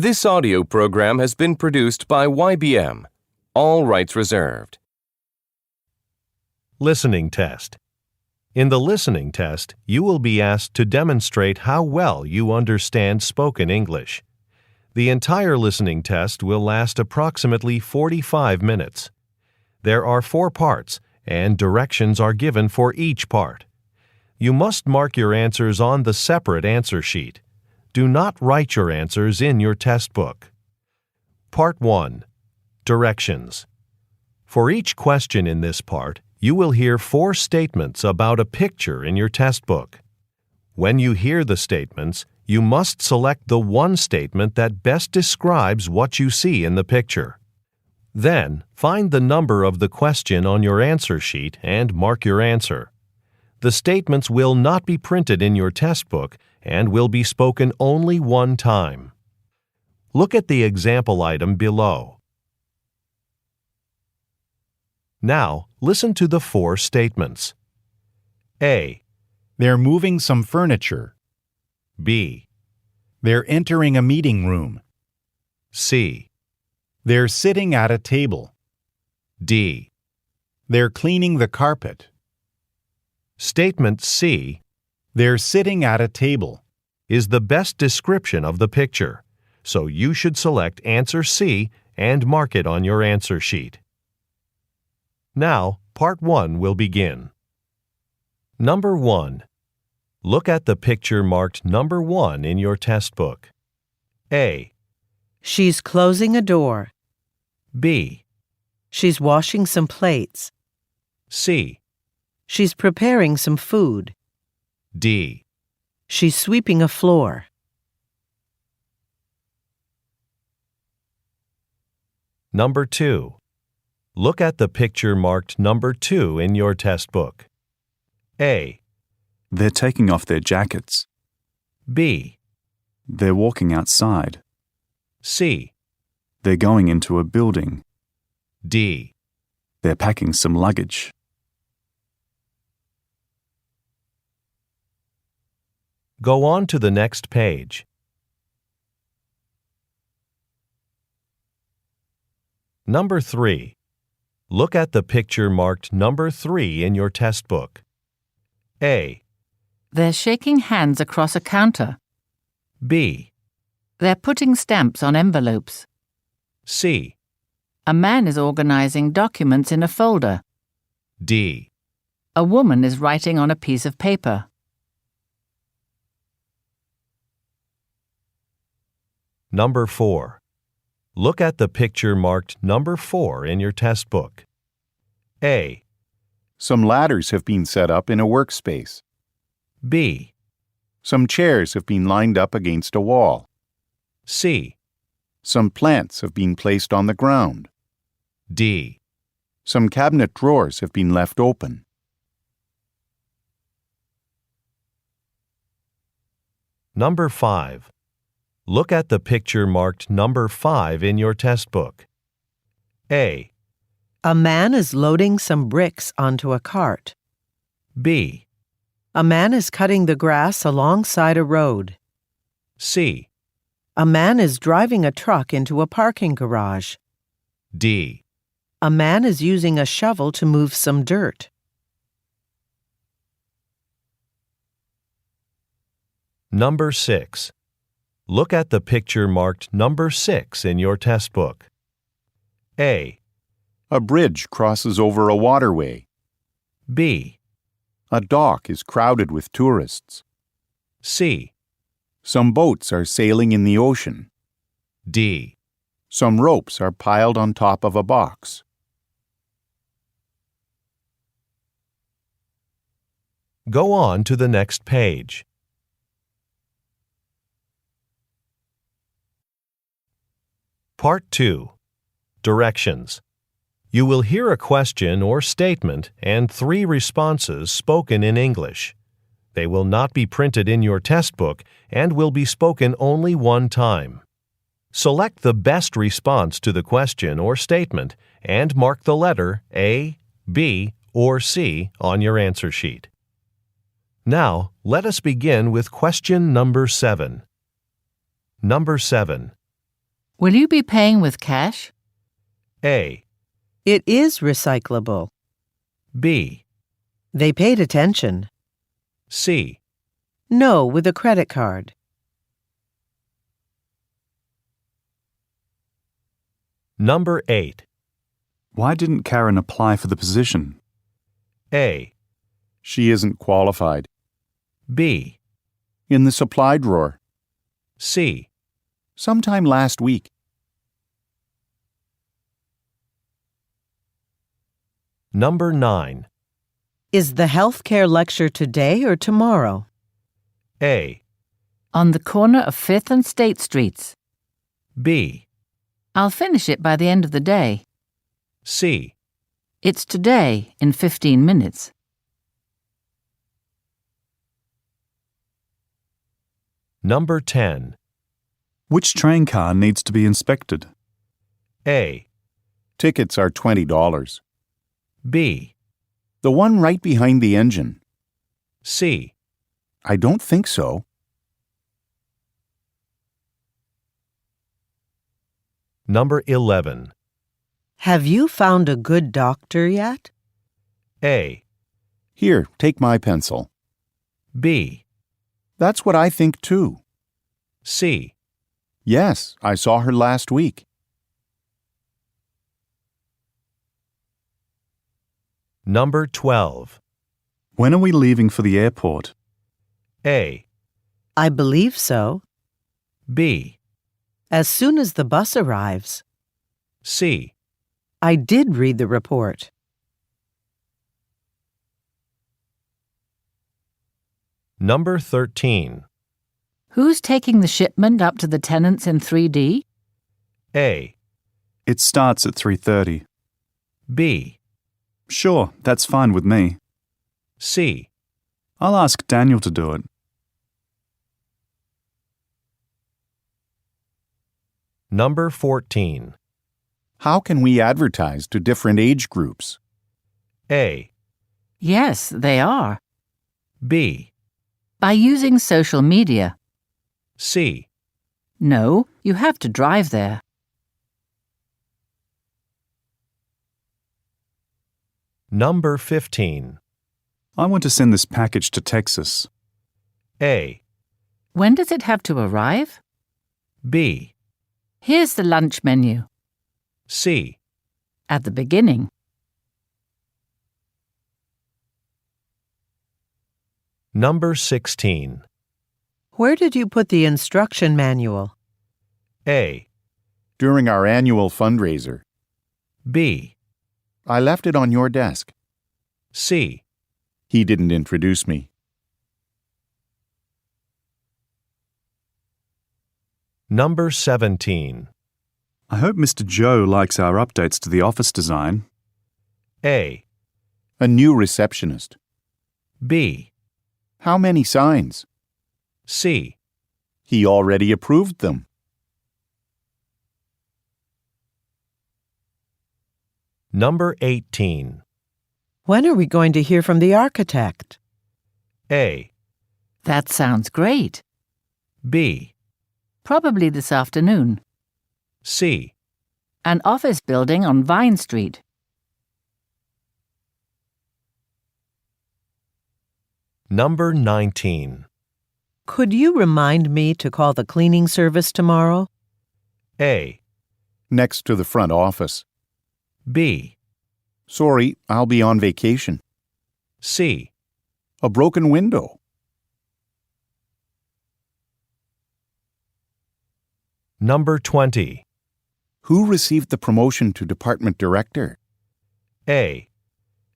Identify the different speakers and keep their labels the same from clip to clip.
Speaker 1: This audio program has been produced by YBM. All rights reserved.
Speaker 2: Listening test. In the listening test, you will be asked to demonstrate how well you understand spoken English. The entire listening test will last approximately 45 minutes. There are 4 parts, and directions are given for each part. You must mark your answers on the separate answer sheet. Do not write your answers in your test book. Part 1. Directions. For each question in this part, you will hear 4 statements about a picture in your test book. When you hear the statements, you must select the one statement that best describes what you see in the picture. Then, find the number of the question on your answer sheet and mark your answer. The statements will not be printed in your test book and will be spoken only one time. Look at the example item below. Now, listen to the 4 statements. A.
Speaker 3: They're moving some furniture.
Speaker 2: B.
Speaker 3: They're entering a meeting room.
Speaker 2: C.
Speaker 3: They're sitting at a table.
Speaker 2: D.
Speaker 3: They're cleaning the carpet.
Speaker 2: Statement C.
Speaker 3: They're sitting at a table.
Speaker 2: Is the best description of the picture, so you should select answer C and mark it on your answer sheet. Now, part 1 will begin. Number 1. Look at the picture marked number 1 in your test book. A.
Speaker 4: She's closing a door.
Speaker 2: B.
Speaker 4: She's washing some plates.
Speaker 2: C.
Speaker 4: She's preparing some food.
Speaker 2: D.
Speaker 4: She's sweeping a floor.
Speaker 2: Number 2. Look at the picture marked number 2 in your test book. A.
Speaker 5: They're taking off their jackets.
Speaker 2: B.
Speaker 5: They're walking outside.
Speaker 2: C.
Speaker 5: They're going into a building.
Speaker 2: D.
Speaker 5: They're packing some luggage.
Speaker 2: Go on to the next page. Number 3. Look at the picture marked number 3 in your test book. A.
Speaker 6: They're shaking hands across a counter.
Speaker 2: B.
Speaker 6: They're putting stamps on envelopes.
Speaker 2: C.
Speaker 6: A man is organizing documents in a folder.
Speaker 2: D.
Speaker 6: A woman is writing on a piece of paper.
Speaker 2: Number 4. Look at the picture marked number 4 in your test book. A.
Speaker 7: Some ladders have been set up in a workspace.
Speaker 2: B.
Speaker 7: Some chairs have been lined up against a wall.
Speaker 2: C.
Speaker 7: Some plants have been placed on the ground.
Speaker 2: D.
Speaker 7: Some cabinet drawers have been left open.
Speaker 2: Number 5. Look at the picture marked number 5 in your test book. A.
Speaker 4: A man is loading some bricks onto a cart.
Speaker 2: B.
Speaker 4: A man is cutting the grass alongside a road.
Speaker 2: C.
Speaker 4: A man is driving a truck into a parking garage.
Speaker 2: D.
Speaker 4: A man is using a shovel to move some dirt.
Speaker 2: Number 6. Look at the picture marked number 6 in your test book. A.
Speaker 7: A bridge crosses over a waterway.
Speaker 2: B.
Speaker 7: A dock is crowded with tourists.
Speaker 2: C.
Speaker 7: Some boats are sailing in the ocean.
Speaker 2: D.
Speaker 7: Some ropes are piled on top of a box.
Speaker 2: Go on to the next page. Part 2. Directions. You will hear a question or statement and 3 responses spoken in English. They will not be printed in your test book and will be spoken only one time. Select the best response to the question or statement and mark the letter A, B, or C on your answer sheet. Now, let us begin with question number 7. Number 7.
Speaker 6: Will you be paying with cash?
Speaker 2: A.
Speaker 4: It is recyclable.
Speaker 2: B.
Speaker 4: They paid attention.
Speaker 2: C.
Speaker 4: No, with a credit card.
Speaker 2: Number 8.
Speaker 5: Why didn't Karen apply for the position?
Speaker 2: A.
Speaker 7: She isn't qualified.
Speaker 2: B.
Speaker 7: In the supply drawer.
Speaker 2: C.
Speaker 7: Sometime last week.
Speaker 2: Number 9.
Speaker 4: Is the healthcare lecture today or tomorrow?
Speaker 2: A.
Speaker 6: On the corner of 5th and State Streets.
Speaker 2: B.
Speaker 6: I'll finish it by the end of the day.
Speaker 2: C.
Speaker 6: It's today, in 15 minutes.
Speaker 2: Number 10.
Speaker 5: Which train car needs to be inspected?
Speaker 2: A.
Speaker 7: Tickets are $20.
Speaker 2: B.
Speaker 7: The one right behind the engine.
Speaker 2: C.
Speaker 7: I don't think so.
Speaker 2: Number 11.
Speaker 4: Have you found a good doctor yet?
Speaker 2: A.
Speaker 7: Here, take my pencil.
Speaker 2: B.
Speaker 7: That's what I think too.
Speaker 2: C.
Speaker 7: Yes, I saw her last week.
Speaker 2: Number 12.
Speaker 5: When are we leaving for the airport?
Speaker 2: A.
Speaker 4: I believe so.
Speaker 2: B.
Speaker 4: As soon as the bus arrives.
Speaker 2: C.
Speaker 4: I did read the report.
Speaker 2: Number 13.
Speaker 6: Who's taking the shipment up to the tenants in 3D?
Speaker 2: A.
Speaker 5: It starts at 3:30.
Speaker 2: B.
Speaker 5: Sure, that's fine with me.
Speaker 2: C.
Speaker 5: I'll ask Daniel to do it.
Speaker 2: Number 14.
Speaker 7: How can we advertise to different age groups?
Speaker 2: A.
Speaker 6: Yes, they are.
Speaker 2: B.
Speaker 6: By using social media.
Speaker 2: C.
Speaker 6: No, you have to drive there.
Speaker 2: Number 15.
Speaker 5: I want to send this package to Texas.
Speaker 2: A.
Speaker 6: When does it have to arrive?
Speaker 2: B.
Speaker 6: Here's the lunch menu.
Speaker 2: C.
Speaker 6: At the beginning.
Speaker 2: Number 16.
Speaker 4: Where did you put the instruction manual?
Speaker 2: A.
Speaker 7: During our annual fundraiser.
Speaker 2: B.
Speaker 7: I left it on your desk.
Speaker 2: C.
Speaker 7: He didn't introduce me.
Speaker 2: Number 17.
Speaker 5: I hope Mr. Joe likes our updates to the office design.
Speaker 2: A.
Speaker 7: A new receptionist.
Speaker 2: B.
Speaker 7: How many signs?
Speaker 2: C.
Speaker 7: He already approved them.
Speaker 2: Number 18.
Speaker 4: When are we going to hear from the architect?
Speaker 2: A.
Speaker 6: That sounds great.
Speaker 2: B.
Speaker 6: Probably this afternoon.
Speaker 2: C.
Speaker 6: An office building on Vine Street.
Speaker 2: Number 19.
Speaker 4: Could you remind me to call the cleaning service tomorrow?
Speaker 2: A.
Speaker 7: Next to the front office.
Speaker 2: B.
Speaker 7: Sorry, I'll be on vacation.
Speaker 2: C.
Speaker 7: A broken window.
Speaker 2: Number 20.
Speaker 7: Who received the promotion to department director?
Speaker 2: A.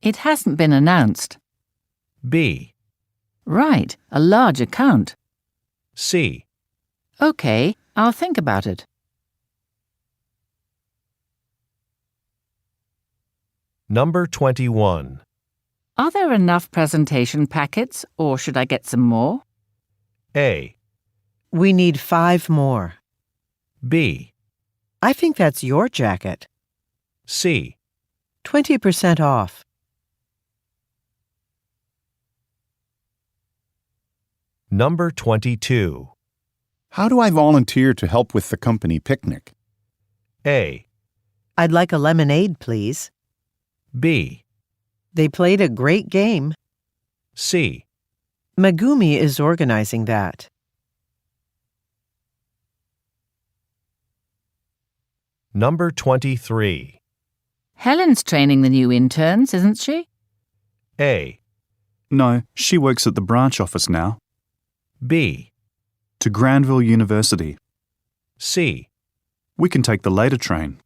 Speaker 6: It hasn't been announced.
Speaker 2: B.
Speaker 6: Right, a large account.
Speaker 2: C.
Speaker 6: Okay, I'll think about it.
Speaker 2: Number 21.
Speaker 6: Are there enough presentation packets, or should I get some more?
Speaker 2: A.
Speaker 4: We need 5 more.
Speaker 2: B.
Speaker 4: I think that's your jacket.
Speaker 2: C.
Speaker 4: 20% off.
Speaker 2: Number 22.
Speaker 7: How do I volunteer to help with the company picnic?
Speaker 2: A.
Speaker 4: I'd like a lemonade, please.
Speaker 2: B.
Speaker 4: They played a great game.
Speaker 2: C.
Speaker 4: Megumi is organizing that.
Speaker 2: Number 23.
Speaker 6: Helen's training the new interns, isn't she?
Speaker 2: A.
Speaker 5: No, she works at the branch office now.
Speaker 2: B.
Speaker 5: To Granville University.
Speaker 2: C.
Speaker 5: We can take the later train.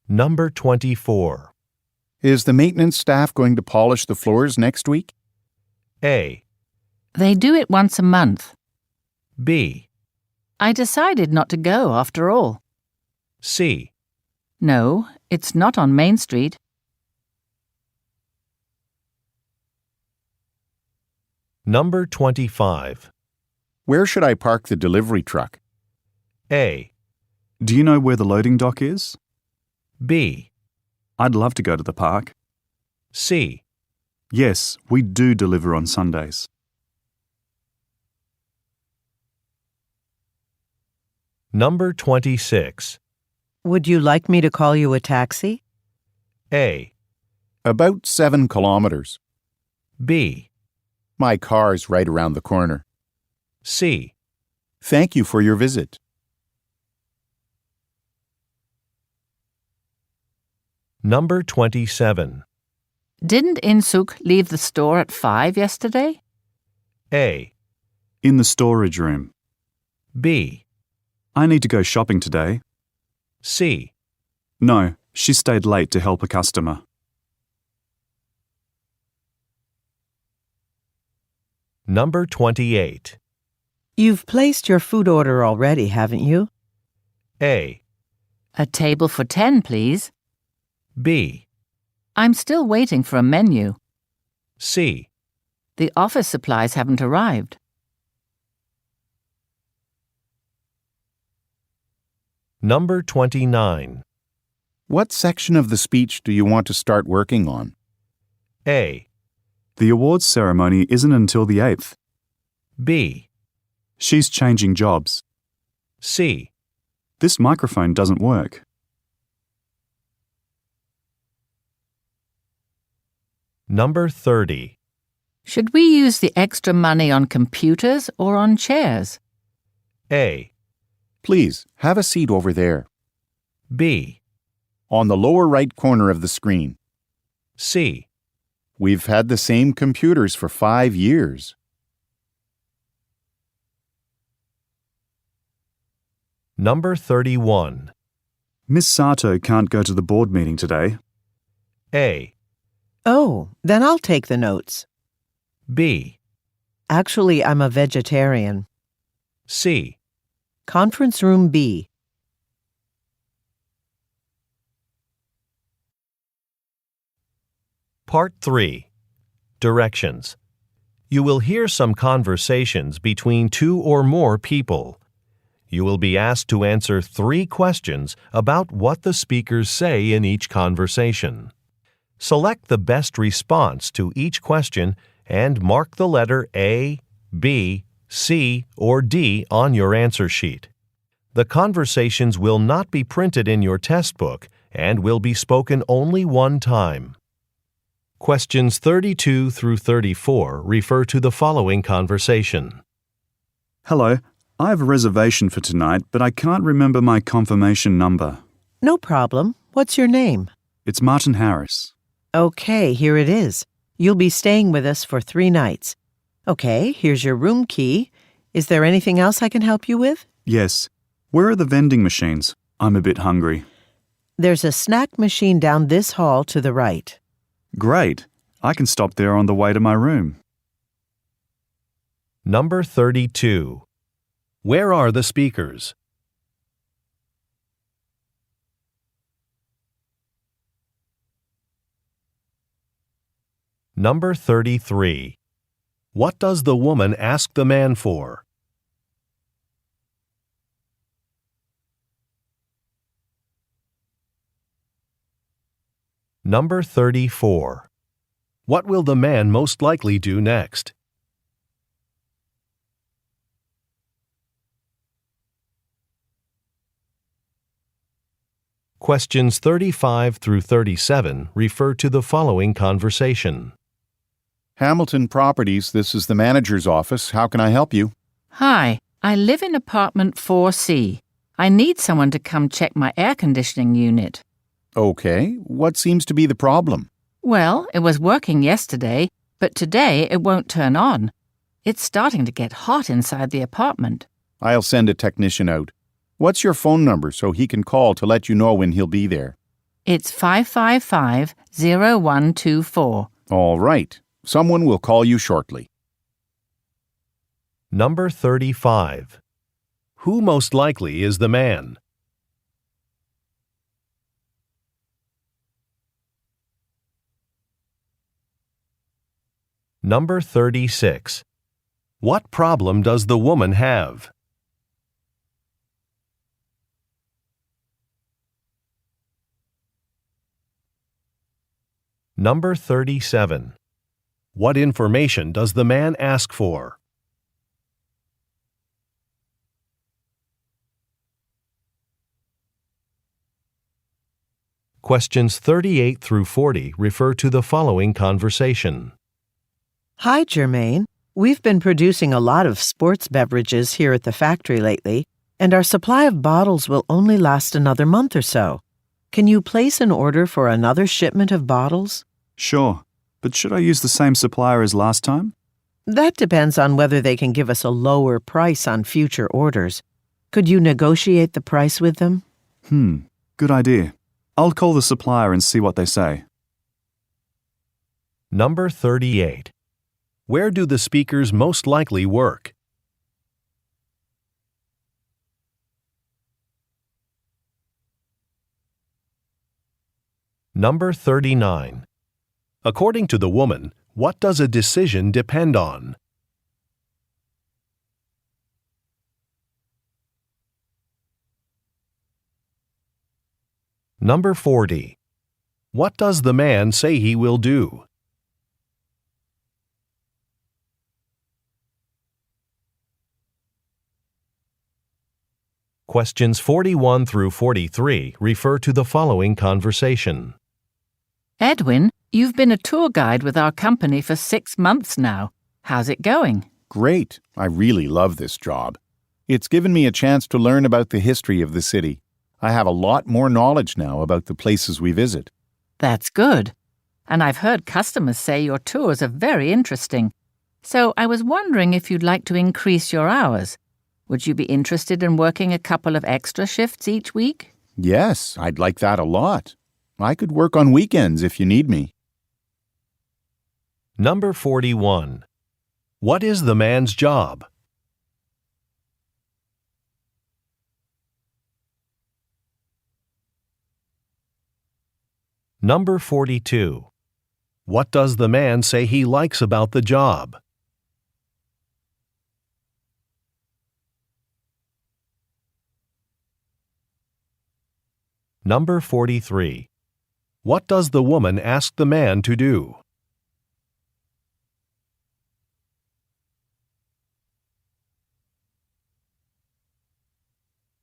Speaker 2: Number 24.
Speaker 7: Is the maintenance staff going to polish the floors next week?
Speaker 2: A.
Speaker 6: They do it once a month.
Speaker 2: B.
Speaker 6: I decided not to go after all.
Speaker 2: C.
Speaker 6: No, it's not on Main Street.
Speaker 2: Number 25.
Speaker 7: Where should I park the delivery truck?
Speaker 2: A.
Speaker 5: Do you know where the loading dock is?
Speaker 2: B.
Speaker 5: I'd love to go to the park.
Speaker 2: C.
Speaker 5: Yes, we do deliver on Sundays.
Speaker 2: Number 26.
Speaker 4: Would you like me to call you a taxi?
Speaker 2: A.
Speaker 7: About 7 kilometers.
Speaker 2: B.
Speaker 7: My car's right around the corner.
Speaker 2: C.
Speaker 7: Thank you for your visit.
Speaker 2: Number 27.
Speaker 6: Didn't Insuk leave the store at 5 yesterday?
Speaker 2: A.
Speaker 5: In the storage room.
Speaker 2: B.
Speaker 5: I need to go shopping today.
Speaker 2: C.
Speaker 5: No, she stayed late to help a customer.
Speaker 2: Number 28.
Speaker 4: You've placed your food order already, haven't you?
Speaker 2: A.
Speaker 6: A table for 10, please.
Speaker 2: B.
Speaker 6: I'm still waiting for a menu.
Speaker 2: C.
Speaker 6: The office supplies haven't arrived.
Speaker 2: Number 29.
Speaker 7: What section of the speech do you want to start working on?
Speaker 2: A.
Speaker 5: The awards ceremony isn't until the 8th.
Speaker 2: B.
Speaker 5: She's changing jobs.
Speaker 2: C.
Speaker 5: This microphone doesn't work.
Speaker 2: Number 30.
Speaker 6: Should we use the extra money on computers or on chairs?
Speaker 2: A.
Speaker 7: Please, have a seat over there.
Speaker 2: B.
Speaker 7: On the lower right corner of the screen.
Speaker 2: C.
Speaker 7: We've had the same computers for 5 years.
Speaker 2: Number 31.
Speaker 5: Miss Sato can't go to the board meeting today.
Speaker 2: A.
Speaker 4: Oh, then I'll take the notes.
Speaker 2: B.
Speaker 4: Actually, I'm a vegetarian.
Speaker 2: C.
Speaker 4: Conference room B.
Speaker 2: Part 3. Directions. You will hear some conversations between 2 or more people. You will be asked to answer 3 questions about what the speakers say in each conversation. Select the best response to each question and mark the letter A, B, C, or D on your answer sheet. The conversations will not be printed in your test book and will be spoken only one time. Questions 32 through 34 refer to the following conversation.
Speaker 5: Hello, I have a reservation for tonight, but I can't remember my confirmation number.
Speaker 4: No problem. What's your name?
Speaker 5: It's Martin Harris.
Speaker 4: Okay, here it is. You'll be staying with us for 3 nights. Okay, here's your room key. Is there anything else I can help you with?
Speaker 5: Yes. Where are the vending machines? I'm a bit hungry.
Speaker 4: There's a snack machine down this hall to the right.
Speaker 5: Great. I can stop there on the way to my room.
Speaker 2: Number 32. Where are the speakers? Number 33. What does the woman ask the man for? Number 34. What will the man most likely do next? Questions 35 through 37 refer to the following conversation.
Speaker 7: Hamilton Properties, this is the manager's office. How can I help you?
Speaker 6: Hi, I live in apartment 4C. I need someone to come check my air conditioning unit.
Speaker 7: Okay, what seems to be the problem?
Speaker 6: Well, it was working yesterday, but today it won't turn on. It's starting to get hot inside the apartment.
Speaker 7: I'll send a technician out. What's your phone number so he can call to let you know when he'll be there?
Speaker 6: It's 555-0124.
Speaker 7: All right. Someone will call you shortly.
Speaker 2: Number 35. Who most likely is the man? Number 36. What problem does the woman have? Number 37. What information does the man ask for? Questions 38 through 40 refer to the following conversation.
Speaker 4: Hi, Germaine. We've been producing a lot of sports beverages here at the factory lately, and our supply of bottles will only last another month or so. Can you place an order for another shipment of bottles?
Speaker 5: Sure, but should I use the same supplier as last time?
Speaker 4: That depends on whether they can give us a lower price on future orders. Could you negotiate the price with them?
Speaker 5: Good idea. I'll call the supplier and see what they say.
Speaker 2: Number 38. Where do the speakers most likely work? Number 39. According to the woman, what does a decision depend on? Number 40. What does the man say he will do? Questions 41 through 43 refer to the following conversation.
Speaker 6: Edwin, you've been a tour guide with our company for 6 months now. How's it going?
Speaker 7: Great. I really love this job. It's given me a chance to learn about the history of the city. I have a lot more knowledge now about the places we visit.
Speaker 6: That's good. And I've heard customers say your tours are very interesting. So I was wondering if you'd like to increase your hours. Would you be interested in working a couple of extra shifts each week?
Speaker 7: Yes, I'd like that a lot. I could work on weekends if you need me.
Speaker 2: Number 41. What is the man's job? Number 42. What does the man say he likes about the job? Number 43. What does the woman ask the man to do?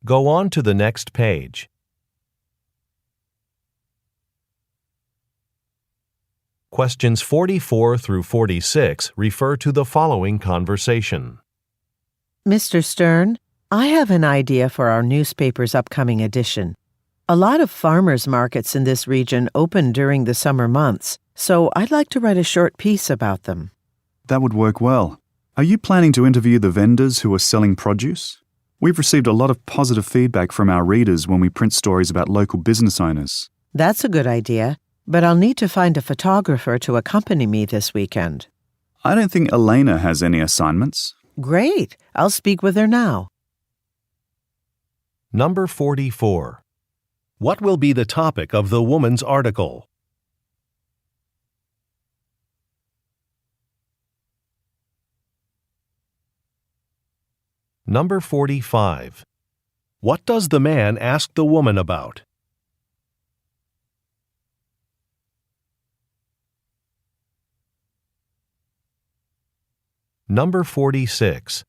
Speaker 2: Go on to the next page. Questions 44 through 46 refer to the following conversation.
Speaker 4: Mr. Stern, I have an idea for our newspaper's upcoming edition. A lot of farmers' markets in this region open during the summer months, so I'd like to write a short piece about them.
Speaker 5: That would work well. Are you planning to interview the vendors who are selling produce? We've received a lot of positive feedback from our readers when we print stories about local business owners.
Speaker 4: That's a good idea, but I'll need to find a photographer to accompany me this weekend.
Speaker 5: I don't think Elena has any assignments.
Speaker 4: Great. I'll speak with her now.
Speaker 2: Number 44. What will be the topic of the woman's article? Number 45. What does the man ask the woman about? Number 46.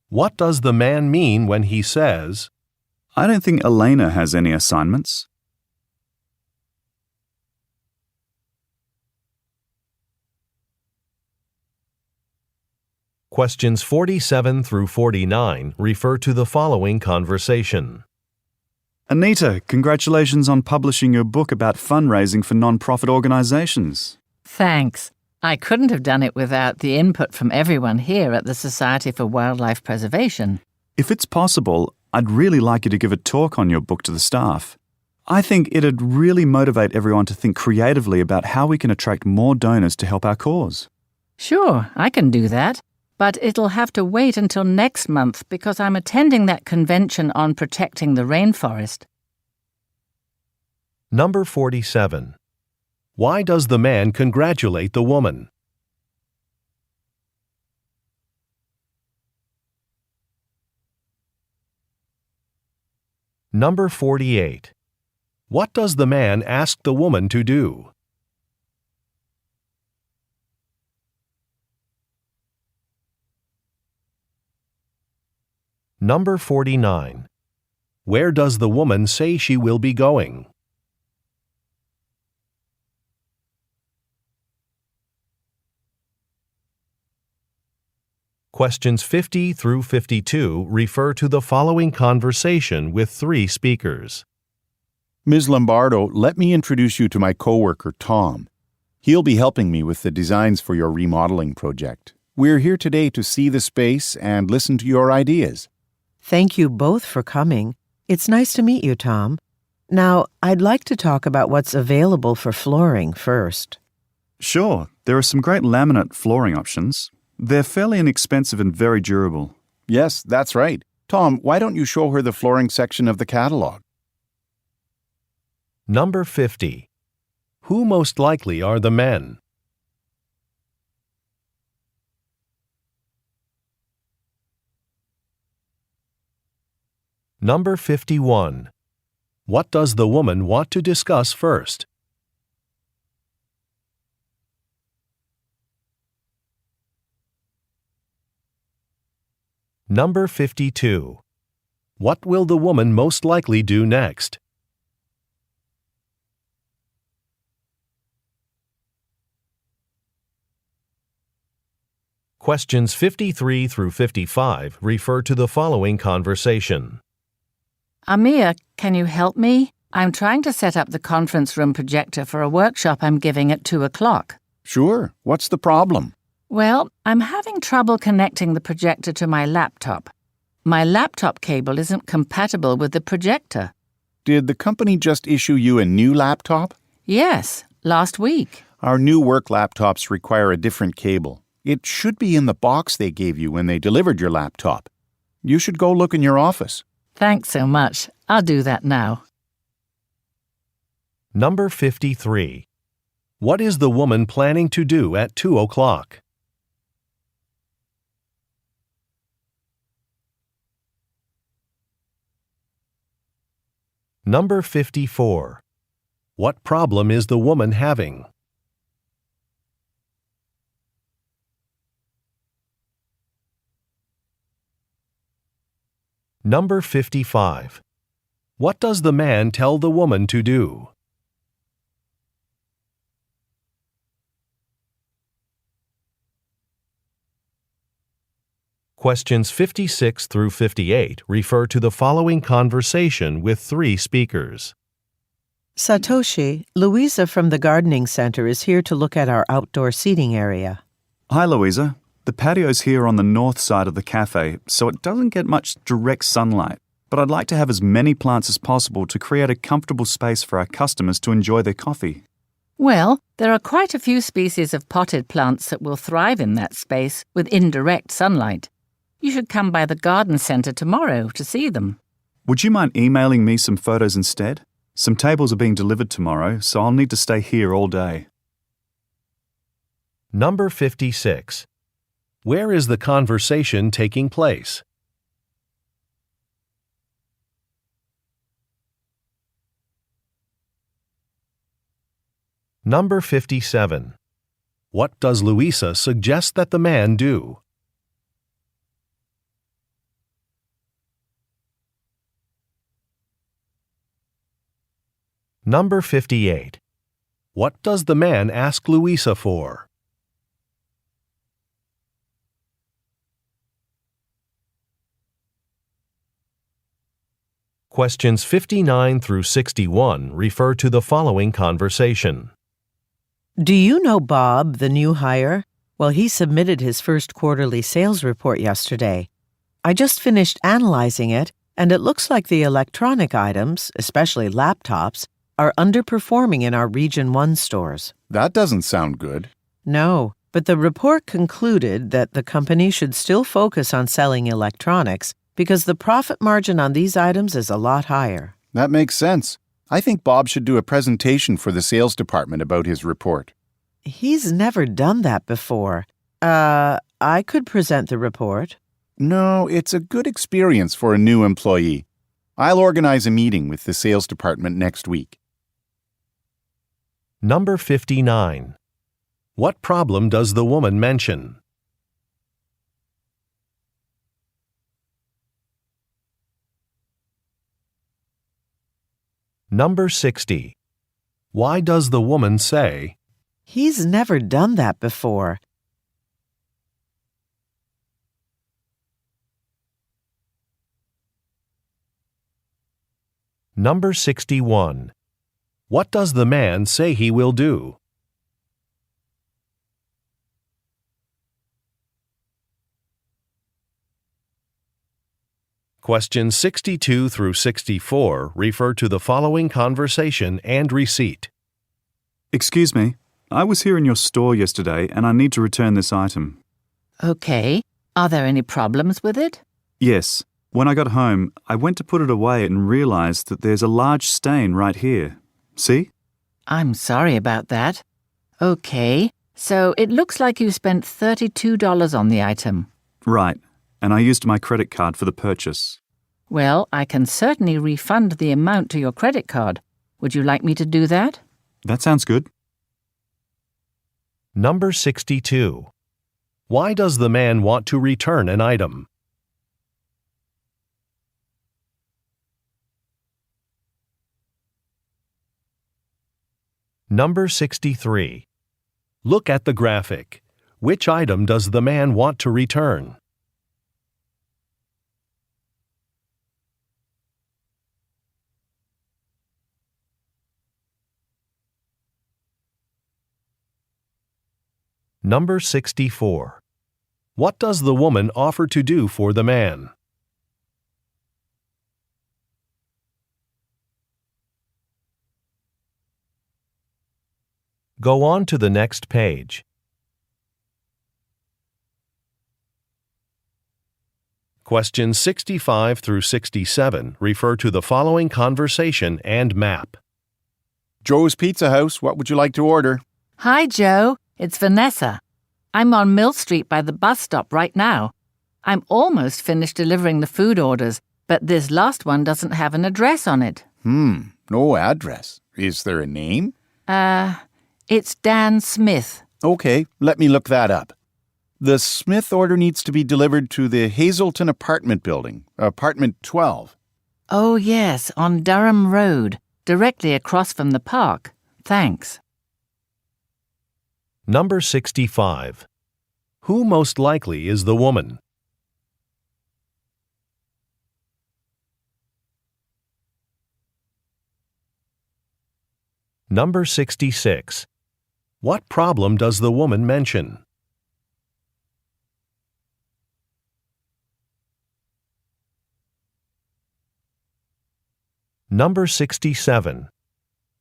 Speaker 2: What does the man mean when he says,
Speaker 5: I don't think Elena has any assignments?
Speaker 2: Questions 47 through 49 refer to the following conversation.
Speaker 5: Anita, congratulations on publishing your book about fundraising for non-profit organizations.
Speaker 6: Thanks. I couldn't have done it without the input from everyone here at the Society for Wildlife Preservation.
Speaker 5: If it's possible, I'd really like you to give a talk on your book to the staff. I think it'd really motivate everyone to think creatively about how we can attract more donors to help our cause.
Speaker 6: Sure, I can do that. But it'll have to wait until next month because I'm attending that convention on protecting the rainforest.
Speaker 2: Number 47. Why does the man congratulate the woman? Number 48. What does the man ask the woman to do? Number 49. Where does the woman say she will be going? Questions 50 through 52 refer to the following conversation with 3 speakers.
Speaker 7: Ms. Lombardo, let me introduce you to my coworker, Tom. He'll be helping me with the designs for your remodeling project. We're here today to see the space and listen to your ideas.
Speaker 4: Thank you both for coming. It's nice to meet you, Tom. Now, I'd like to talk about what's available for flooring first.
Speaker 5: Sure, there are some great laminate flooring options. They're fairly inexpensive and very durable.
Speaker 7: Yes, that's right. Tom, why don't you show her the flooring section of the catalog?
Speaker 2: Number 50. Who most likely are the men? Number 51. What does the woman want to discuss first? Number 52. What will the woman most likely do next? Questions 53 through 55 refer to the following conversation.
Speaker 6: Amir, can you help me? I'm trying to set up the conference room projector for a workshop I'm giving at 2 o'clock.
Speaker 7: Sure. What's the problem?
Speaker 6: Well, I'm having trouble connecting the projector to my laptop. My laptop cable isn't compatible with the projector.
Speaker 7: Did the company just issue you a new laptop?
Speaker 6: Yes, last week.
Speaker 7: Our new work laptops require a different cable. It should be in the box they gave you when they delivered your laptop. You should go look in your office.
Speaker 6: Thanks so much. I'll do that now.
Speaker 2: Number 53. What is the woman planning to do at 2 o'clock? Number 54. What problem is the woman having? Number 55. What does the man tell the woman to do? Questions 56 through 58 refer to the following conversation with 3 speakers.
Speaker 4: Satoshi, Louisa from the Gardening Center is here to look at our outdoor seating area.
Speaker 5: Hi, Louisa. The patio's here on the north side of the cafe, so it doesn't get much direct sunlight. But I'd like to have as many plants as possible to create a comfortable space for our customers to enjoy their coffee.
Speaker 6: Well, there are quite a few species of potted plants that will thrive in that space with indirect sunlight. You should come by the garden center tomorrow to see them.
Speaker 5: Would you mind emailing me some photos instead? Some tables are being delivered tomorrow, so I'll need to stay here all day.
Speaker 2: Number 56. Where is the conversation taking place? Number 57. What does Louisa suggest that the man do? Number 58. What does the man ask Louisa for? Questions 59 through 61 refer to the following conversation.
Speaker 4: Do you know Bob, the new hire? Well, he submitted his first quarterly sales report yesterday. I just finished analyzing it, and it looks like the electronic items, especially laptops, are underperforming in our Region 1 stores.
Speaker 7: That doesn't sound good.
Speaker 4: No, but the report concluded that the company should still focus on selling electronics because the profit margin on these items is a lot higher.
Speaker 7: That makes sense. I think Bob should do a presentation for the sales department about his report.
Speaker 4: He's never done that before. I could present the report.
Speaker 7: No, it's a good experience for a new employee. I'll organize a meeting with the sales department next week.
Speaker 2: Number 59. What problem does the woman mention? Number 60. Why does the woman say,
Speaker 4: He's never done that before.
Speaker 2: Number 61. What does the man say he will do? Questions 62 through 64 refer to the following conversation and receipt.
Speaker 5: Excuse me, I was here in your store yesterday and I need to return this item.
Speaker 6: Okay. Are there any problems with it?
Speaker 5: Yes. When I got home, I went to put it away and realized that there's a large stain right here. See?
Speaker 6: I'm sorry about that. Okay. So it looks like you spent $32 on the item.
Speaker 5: Right. And I used my credit card for the purchase.
Speaker 6: Well, I can certainly refund the amount to your credit card. Would you like me to do that?
Speaker 5: That sounds good.
Speaker 2: Number 62. Why does the man want to return an item? Number 63. Look at the graphic. Which item does the man want to return? Number 64. What does the woman offer to do for the man? Go on to the next page. Questions 65 through 67 refer to the following conversation and map.
Speaker 7: Joe's Pizza House, what would you like to order?
Speaker 6: Hi, Joe. It's Vanessa. I'm on Mill Street by the bus stop right now. I'm almost finished delivering the food orders, but this last one doesn't have an address on it.
Speaker 7: No address. Is there a name?
Speaker 6: It's Dan Smith.
Speaker 7: Okay, let me look that up. The Smith order needs to be delivered to the Hazelton apartment building, apartment 12.
Speaker 6: Oh, yes, on Durham Road, directly across from the park. Thanks.
Speaker 2: Number 65. Who most likely is the woman? Number 66. What problem does the woman mention? Number 67.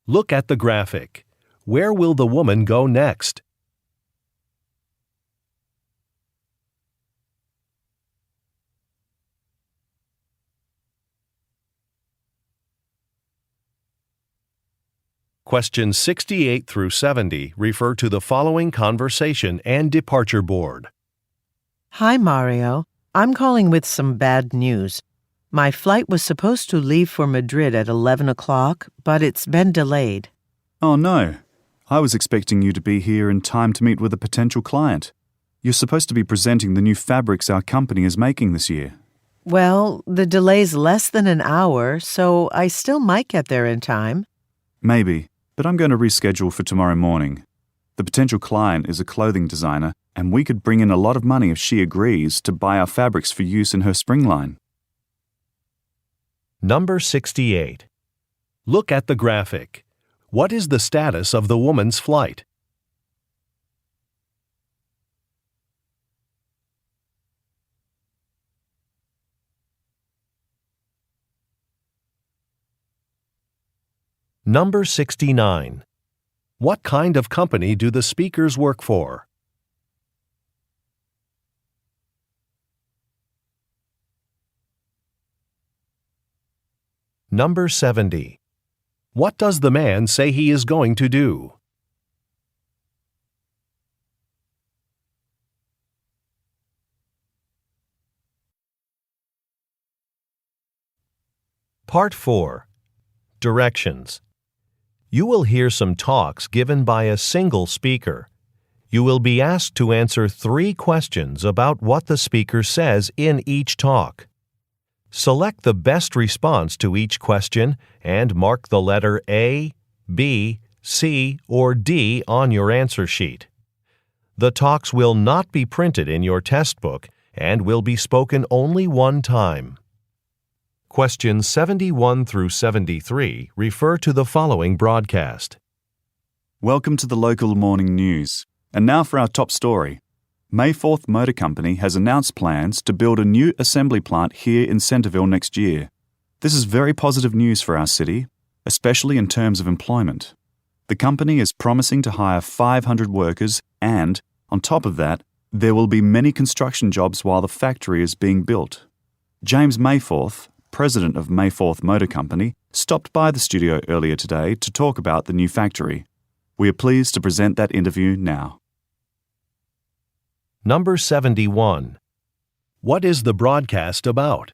Speaker 2: Look at the graphic. Where will the woman go next? Questions 68 through 70 refer to the following conversation and departure board.
Speaker 4: Hi, Mario. I'm calling with some bad news. My flight was supposed to leave for Madrid at 11 o'clock, but it's been delayed.
Speaker 5: Oh no. I was expecting you to be here in time to meet with a potential client. You're supposed to be presenting the new fabrics our company is making this year.
Speaker 4: Well, the delay's less than an hour, so I still might get there in time.
Speaker 5: Maybe, but I'm going to reschedule for tomorrow morning. The potential client is a clothing designer, and we could bring in a lot of money if she agrees to buy our fabrics for use in her spring line.
Speaker 2: Number 68. Look at the graphic. What is the status of the woman's flight? Number 69. What kind of company do the speakers work for? Number 70. What does the man say he is going to do? Part 4. Directions. You will hear some talks given by a single speaker. You will be asked to answer 3 questions about what the speaker says in each talk. Select the best response to each question and mark the letter A, B, C, or D on your answer sheet. The talks will not be printed in your test book and will be spoken only one time. Questions 71 through 73 refer to the following broadcast.
Speaker 5: Welcome to the local morning news. And now for our top story. Mayforth Motor Company has announced plans to build a new assembly plant here in Centreville next year. This is very positive news for our city, especially in terms of employment. The company is promising to hire 500 workers and, on top of that, there will be many construction jobs while the factory is being built. James Mayforth, president of Mayforth Motor Company, stopped by the studio earlier today to talk about the new factory. We are pleased to present that interview now.
Speaker 2: Number 71. What is the broadcast about?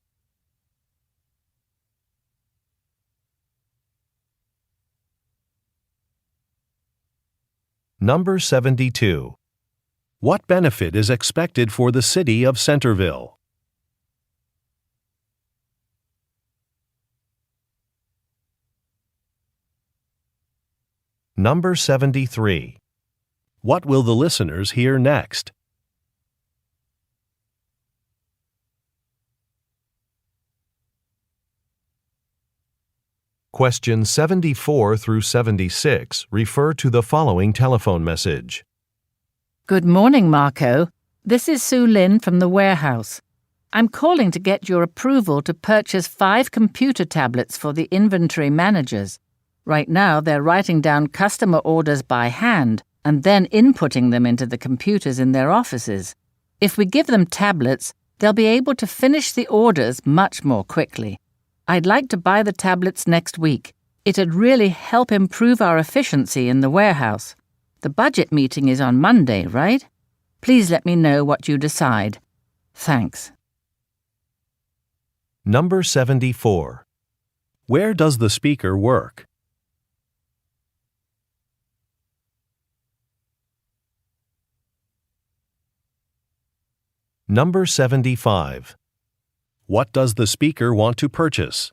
Speaker 2: Number 72. What benefit is expected for the city of Centreville? Number 73. What will the listeners hear next? Questions 74 through 76 refer to the following telephone message.
Speaker 6: Good morning, Marco. This is Sue Lynn from the warehouse. I'm calling to get your approval to purchase 5 computer tablets for the inventory managers. Right now, they're writing down customer orders by hand and then inputting them into the computers in their offices. If we give them tablets, they'll be able to finish the orders much more quickly. I'd like to buy the tablets next week. It'd really help improve our efficiency in the warehouse. The budget meeting is on Monday, right? Please let me know what you decide. Thanks.
Speaker 2: Number 74. Where does the speaker work? Number 75. What does the speaker want to purchase?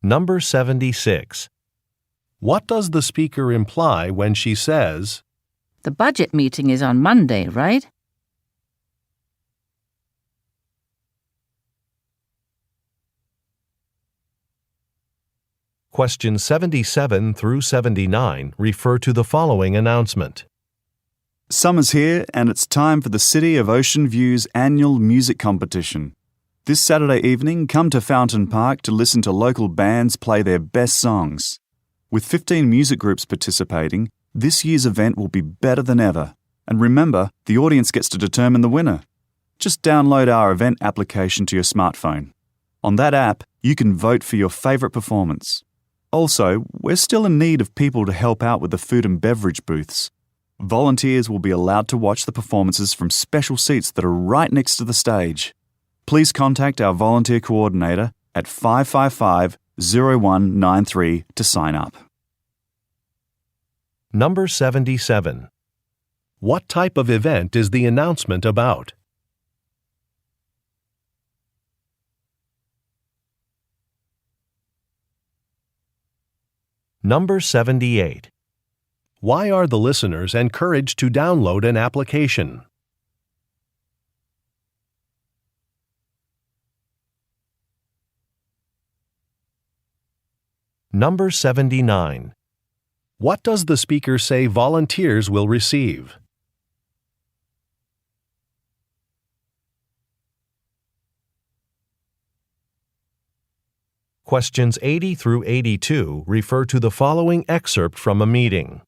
Speaker 2: Number 76. What does the speaker imply when she says,
Speaker 6: The budget meeting is on Monday, right?
Speaker 2: Questions 77 through 79 refer to the following announcement.
Speaker 5: Summer's here and it's time for the City of Ocean View's annual music competition. This Saturday evening, come to Fountain Park to listen to local bands play their best songs. With 15 music groups participating, this year's event will be better than ever. And remember, the audience gets to determine the winner. Just download our event application to your smartphone. On that app, you can vote for your favourite performance. Also, we're still in need of people to help out with the food and beverage booths. Volunteers will be allowed to watch the performances from special seats that are right next to the stage. Please contact our volunteer coordinator at 555-0193 to sign up.
Speaker 2: Number 77. What type of event is the announcement about? Number 78. Why are the listeners encouraged to download an application? Number 79. What does the speaker say volunteers will receive? Questions 80 through 82 refer to the following excerpt from a meeting.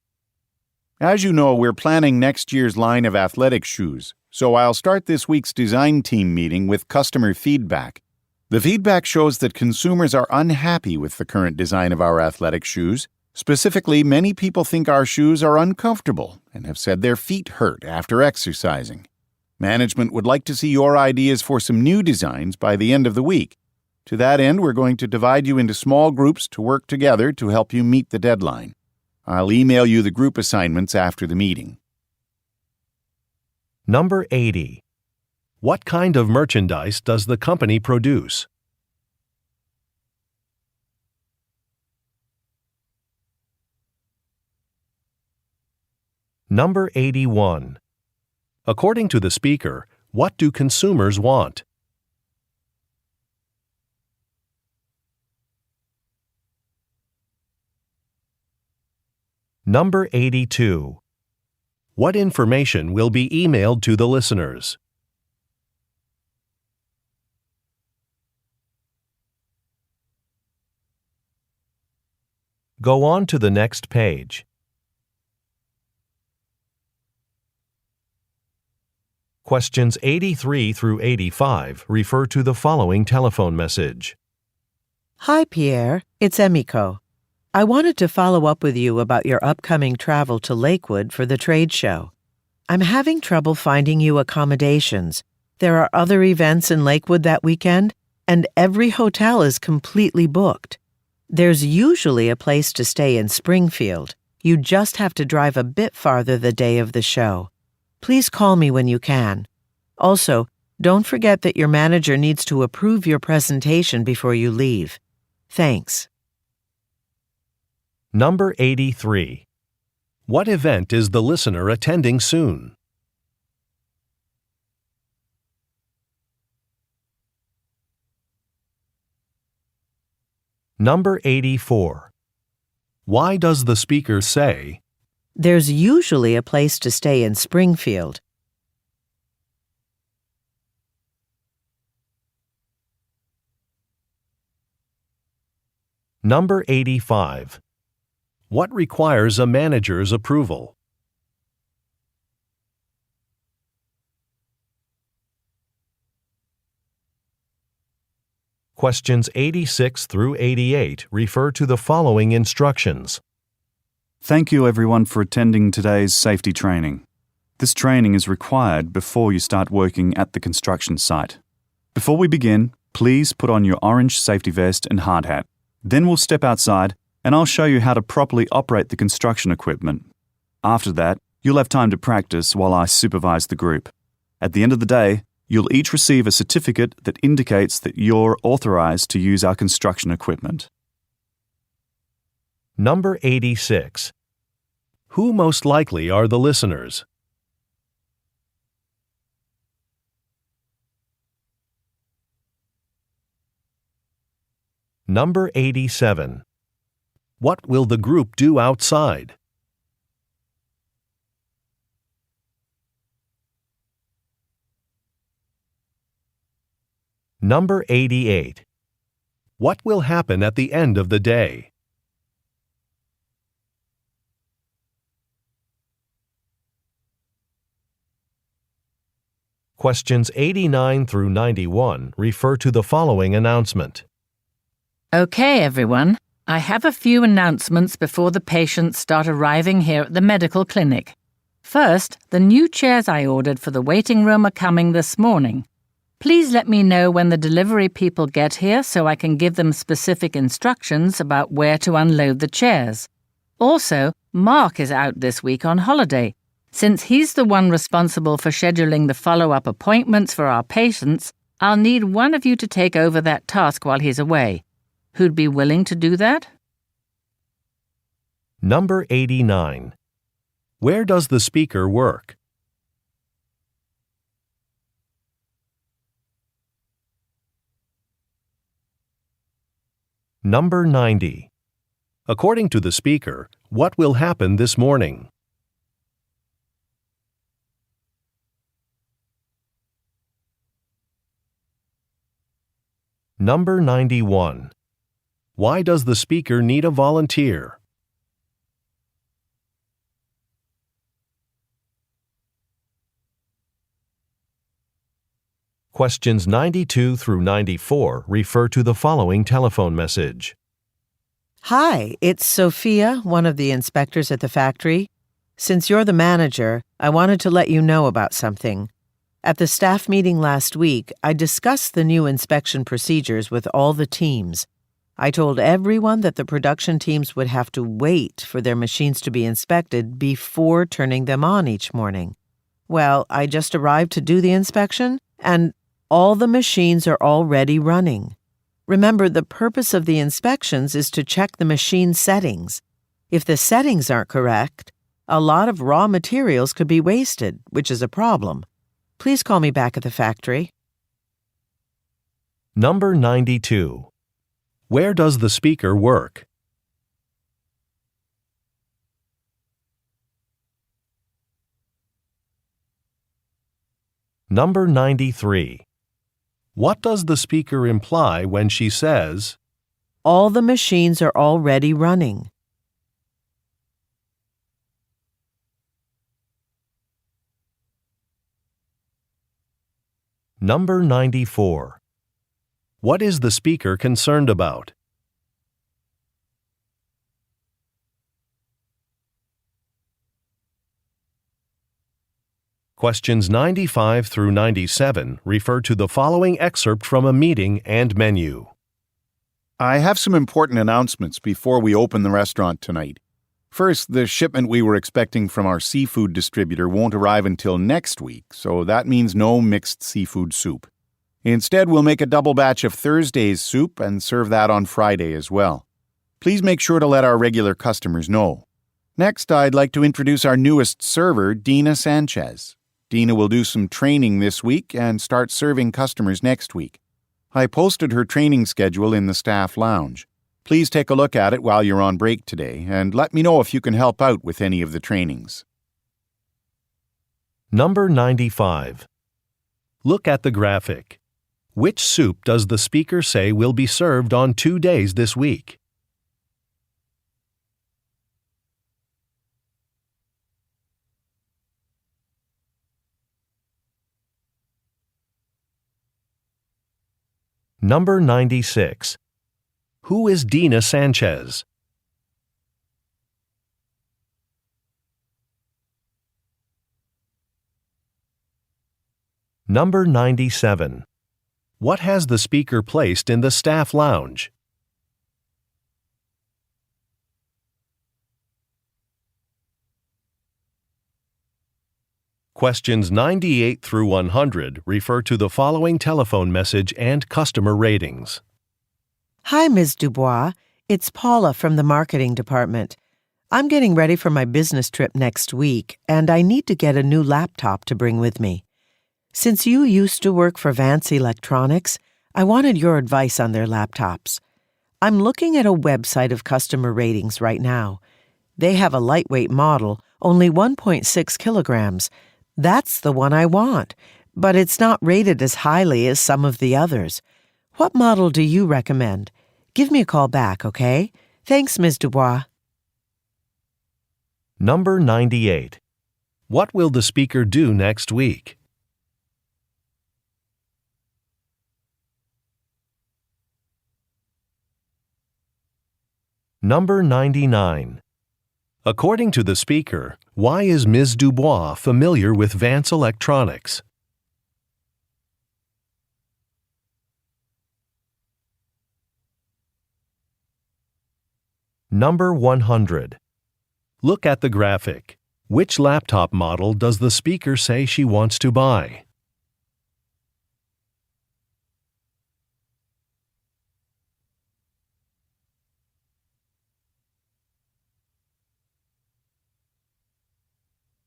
Speaker 7: As you know, we're planning next year's line of athletic shoes, so I'll start this week's design team meeting with customer feedback. The feedback shows that consumers are unhappy with the current design of our athletic shoes. Specifically, many people think our shoes are uncomfortable and have said their feet hurt after exercising. Management would like to see your ideas for some new designs by the end of the week. To that end, we're going to divide you into small groups to work together to help you meet the deadline. I'll email you the group assignments after the meeting.
Speaker 2: Number 80. What kind of merchandise does the company produce? Number 81. According to the speaker, what do consumers want? Number 82. What information will be emailed to the listeners? Go on to the next page. Questions 83 through 85 refer to the following telephone message.
Speaker 4: Hi, Pierre. It's Emiko. I wanted to follow up with you about your upcoming travel to Lakewood for the trade show. I'm having trouble finding you accommodations. There are other events in Lakewood that weekend, and every hotel is completely booked. There's usually a place to stay in Springfield. You just have to drive a bit farther the day of the show. Please call me when you can. Also, don't forget that your manager needs to approve your presentation before you leave. Thanks.
Speaker 2: Number 83. What event is the listener attending soon? Number 84. Why does the speaker say,
Speaker 4: There's usually a place to stay in Springfield?
Speaker 2: Number 85. What requires a manager's approval? Questions 86 through 88 refer to the following instructions.
Speaker 5: Thank you everyone for attending today's safety training. This training is required before you start working at the construction site. Before we begin, please put on your orange safety vest and hard hat. Then we'll step outside and I'll show you how to properly operate the construction equipment. After that, you'll have time to practice while I supervise the group. At the end of the day, you'll each receive a certificate that indicates that you're authorized to use our construction equipment.
Speaker 2: Number 86. Who most likely are the listeners? Number 87. What will the group do outside? Number 88. What will happen at the end of the day? Questions 89 through 91 refer to the following announcement.
Speaker 6: Okay, everyone. I have a few announcements before the patients start arriving here at the medical clinic. First, the new chairs I ordered for the waiting room are coming this morning. Please let me know when the delivery people get here so I can give them specific instructions about where to unload the chairs. Also, Mark is out this week on holiday. Since he's the one responsible for scheduling the follow-up appointments for our patients, I'll need one of you to take over that task while he's away. Who'd be willing to do that?
Speaker 2: Number 89. Where does the speaker work? Number 90. According to the speaker, what will happen this morning? Number 91. Why does the speaker need a volunteer? Questions 92 through 94 refer to the following telephone message.
Speaker 4: Hi, it's Sophia, one of the inspectors at the factory. Since you're the manager, I wanted to let you know about something. At the staff meeting last week, I discussed the new inspection procedures with all the teams. I told everyone that the production teams would have to wait for their machines to be inspected before turning them on each morning. Well, I just arrived to do the inspection, and all the machines are already running. Remember, the purpose of the inspections is to check the machine settings. If the settings aren't correct, a lot of raw materials could be wasted, which is a problem. Please call me back at the factory.
Speaker 2: Number 92. Where does the speaker work? Number 93. What does the speaker imply when she says,
Speaker 4: All the machines are already running?
Speaker 2: Number 94. What is the speaker concerned about? Questions 95 through 97 refer to the following excerpt from a meeting and menu.
Speaker 7: I have some important announcements before we open the restaurant tonight. First, the shipment we were expecting from our seafood distributor won't arrive until next week, so that means no mixed seafood soup. Instead, we'll make a double batch of Thursday's soup and serve that on Friday as well. Please make sure to let our regular customers know. Next, I'd like to introduce our newest server, Dina Sanchez. Dina will do some training this week and start serving customers next week. I posted her training schedule in the staff lounge. Please take a look at it while you're on break today and let me know if you can help out with any of the trainings.
Speaker 2: Number 95. Look at the graphic. Which soup does the speaker say will be served on 2 days this week? Number 96. Who is Dina Sanchez? Number 97. What has the speaker placed in the staff lounge? Questions 98 through 100 refer to the following telephone message and customer ratings.
Speaker 4: Hi, Ms. Dubois. It's Paula from the marketing department. I'm getting ready for my business trip next week, and I need to get a new laptop to bring with me. Since you used to work for Vance Electronics, I wanted your advice on their laptops. I'm looking at a website of customer ratings right now. They have a lightweight model, only 1.6 kilograms. That's the one I want, but it's not rated as highly as some of the others. What model do you recommend? Give me a call back, okay? Thanks, Ms. Dubois.
Speaker 2: Number 98. What will the speaker do next week? Number 99. According to the speaker, why is Ms. Dubois familiar with Vance Electronics? Number 100. Look at the graphic. Which laptop model does the speaker say she wants to buy?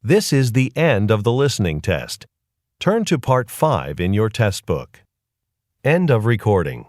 Speaker 2: This is the end of the listening test. Turn to Part 5 in your test book. End of recording.